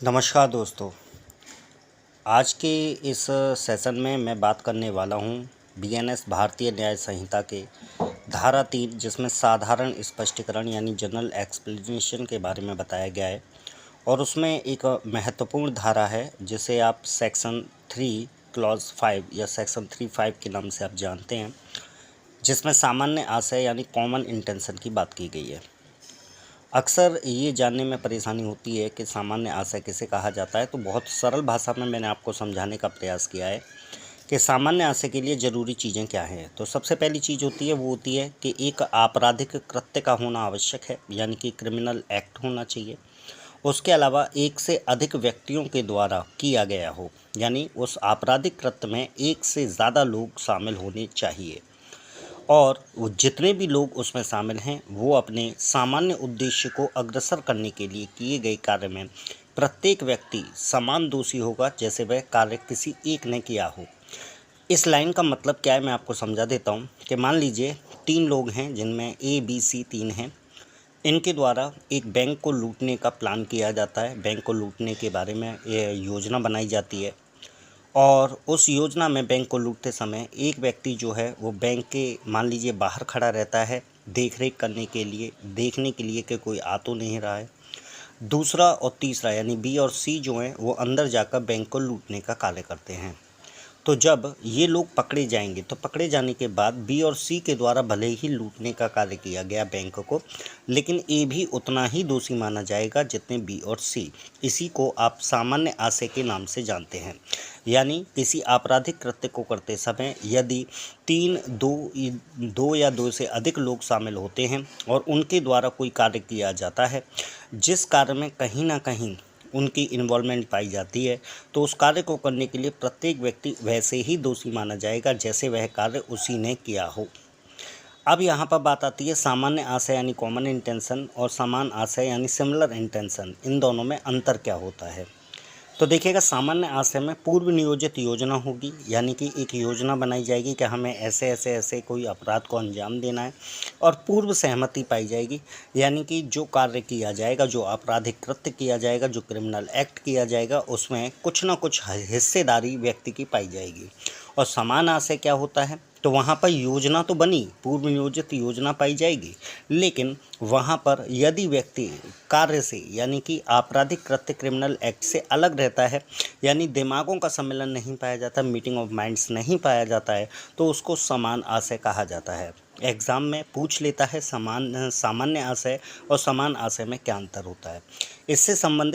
नमस्कार दोस्तों। आज के इस सेशन में मैं बात करने वाला हूँ बीएनएस भारतीय न्याय संहिता के धारा 3 जिसमें साधारण स्पष्टीकरण यानी जनरल एक्सप्लेनेशन के बारे में बताया गया है। और उसमें एक महत्वपूर्ण धारा है जिसे आप सेक्शन 3 क्लॉज 5 या सेक्शन 3(5) के नाम से आप जानते हैं, जिसमें सामान्य आशय यानी कॉमन इंटेंशन की बात की गई है। अक्सर ये जानने में परेशानी होती है कि सामान्य आशय किसे कहा जाता है, तो बहुत सरल भाषा में मैंने आपको समझाने का प्रयास किया है कि सामान्य आशय के लिए ज़रूरी चीज़ें क्या हैं। तो सबसे पहली चीज़ होती है वो होती है कि एक आपराधिक कृत्य का होना आवश्यक है, यानी कि क्रिमिनल एक्ट होना चाहिए। उसके अलावा एक से अधिक व्यक्तियों के द्वारा किया गया हो, यानी उस आपराधिक कृत्य में एक से ज़्यादा लोग शामिल होने चाहिए और वो जितने भी लोग उसमें शामिल हैं वो अपने सामान्य उद्देश्य को अग्रसर करने के लिए किए गए कार्य में प्रत्येक व्यक्ति समान दोषी होगा जैसे वह कार्य किसी एक ने किया हो। इस लाइन का मतलब क्या है मैं आपको समझा देता हूँ कि मान लीजिए 3 लोग हैं जिनमें ए बी सी 3 हैं। इनके द्वारा एक बैंक को लूटने का प्लान किया जाता है, बैंक को लूटने के बारे में ये योजना बनाई जाती है। और उस योजना में बैंक को लूटते समय एक व्यक्ति जो है वो बैंक के मान लीजिए बाहर खड़ा रहता है देख रेख करने के लिए, देखने के लिए कि कोई आ तो नहीं रहा है। दूसरा और तीसरा यानी बी और सी जो हैं वो अंदर जाकर बैंक को लूटने का कार्य करते हैं। तो जब ये लोग पकड़े जाएंगे तो पकड़े जाने के बाद बी और सी के द्वारा भले ही लूटने का कार्य किया गया बैंक को, लेकिन ए भी उतना ही दोषी माना जाएगा जितने बी और सी। इसी को आप सामान्य आशय के नाम से जानते हैं। यानी किसी आपराधिक कृत्य को करते समय यदि 2 या 2 से अधिक लोग शामिल होते हैं और उनके द्वारा कोई कार्य किया जाता है जिस कार्य में कहीं ना कहीं उनकी इन्वॉल्वमेंट पाई जाती है, तो उस कार्य को करने के लिए प्रत्येक व्यक्ति वैसे ही दोषी माना जाएगा जैसे वह कार्य उसी ने किया हो। अब यहाँ पर बात आती है सामान्य आशय यानी कॉमन इंटेंशन और समान आशय यानी सिमिलर इंटेंशन, इन दोनों में अंतर क्या होता है। तो देखिएगा, सामान्य आशय में पूर्व नियोजित योजना होगी, यानी कि एक योजना बनाई जाएगी कि हमें ऐसे ऐसे ऐसे कोई अपराध को अंजाम देना है और पूर्व सहमति पाई जाएगी, यानी कि जो कार्य किया जाएगा, जो आपराधिक कृत्य किया जाएगा, जो क्रिमिनल एक्ट किया जाएगा, उसमें कुछ ना कुछ हिस्सेदारी व्यक्ति की पाई जाएगी। और समान आशय क्या होता है, तो वहाँ पर योजना तो बनी, पूर्व नियोजित योजना पाई जाएगी, लेकिन वहाँ पर यदि व्यक्ति कार्य से यानी कि आपराधिक कृत्य क्रिमिनल एक्ट से अलग रहता है, यानी दिमागों का सम्मेलन नहीं पाया जाता, मीटिंग ऑफ माइंड्स नहीं पाया जाता है, तो उसको समान आशय कहा जाता है। एग्ज़ाम में पूछ लेता है सामान्य आशय और समान आशय में क्या अंतर होता है। इससे संबंधित